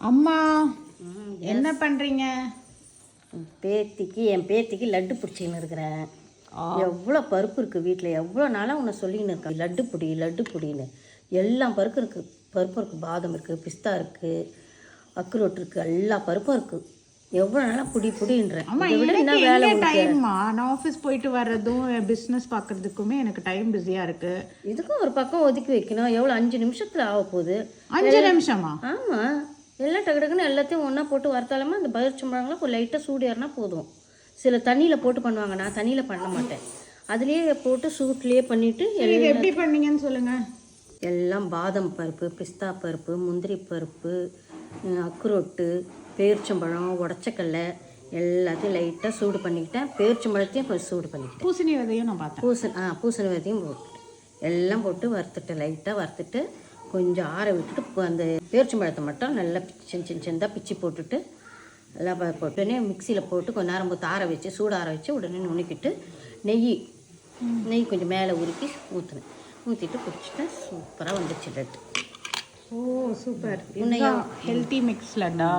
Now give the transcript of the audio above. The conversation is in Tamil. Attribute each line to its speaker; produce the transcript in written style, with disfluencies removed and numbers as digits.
Speaker 1: அம்மா என்ன பண்றீங்க?
Speaker 2: என் பேத்திக்கு லட்டு பிடிச்சின்னு இருக்கிறேன். எவ்வளோ பருப்பு இருக்குது வீட்டில், எவ்வளோ நாளாக உன்னை சொல்லின்னு இருக்கேன் லட்டு பிடின்னு. எல்லாம் பருப்பு இருக்குது. பாதம் இருக்குது, பிஸ்தா இருக்குது, அக்ரோட் இருக்குது, எல்லா பருப்பும் இருக்குது. எவ்வளோ நாளாக புடின்றேன்.
Speaker 1: என்ன வேலை டைம்மா? நான் ஆஃபீஸ் போயிட்டு வர்றதும் பிஸ்னஸ் பார்க்கறதுக்குமே எனக்கு டைம் பிஸியாக இருக்குது.
Speaker 2: இதுக்கும் ஒரு பக்கம் ஒதுக்கி வைக்கணும். எவ்வளோ 5 நிமிஷத்தில் ஆக போகுது.
Speaker 1: 5 நிமிஷமா?
Speaker 2: ஆமாம், எல்லாம் டக்குன்னு எல்லாத்தையும் ஒன்றா போட்டு வறுத்தாலுமா அந்த பயிர்ச்சம்பழங்களாம் ஒரு லைட்டாக சூடு ஏறினா போதும். சில தண்ணியில் போட்டு பண்ணுவாங்க, நான் தண்ணியில் பண்ண மாட்டேன். அதுலேயே போட்டு சூட்லேயே பண்ணிவிட்டு
Speaker 1: எப்படி பண்ணீங்கன்னு சொல்லுங்கள்.
Speaker 2: எல்லாம் பாதம் பருப்பு, பிஸ்தா பருப்பு, முந்திரி பருப்பு, அக்ரோட்டு, பேரிச்சம்பழம், உடச்சக்கல்லை எல்லாத்தையும் லைட்டாக சூடு பண்ணிக்கிட்டேன். பேரிச்சம்பழத்தையும் கொஞ்சம் சூடு பண்ணிக்கிட்டேன்.
Speaker 1: பூசணி விதையும் நான் பார்த்தேன்.
Speaker 2: பூசணி விதையும் போட்டு எல்லாம் போட்டு வறுத்துட்டு லைட்டாக வறுத்துட்டு கொஞ்சம் ஆற விட்டுட்டு அந்த பேரிச்சம்பழத்தை மட்டும் நல்லா சின்னதாக பிச்சு போட்டுட்டு எல்லாம் போட்டுனே மிக்சியில் போட்டு கொஞ்சம் நேரம் போட்டு ஆற வச்சு சூடு ஆற வச்சு உடனே நுணுக்கிட்டு நெய் கொஞ்சம் மேலே ஊற்றிட்டு குடிச்சிட்டேன். சூப்பராக வந்துச்சு லட்டு.
Speaker 1: ஓ சூப்பர். Healthy mix லட்டா?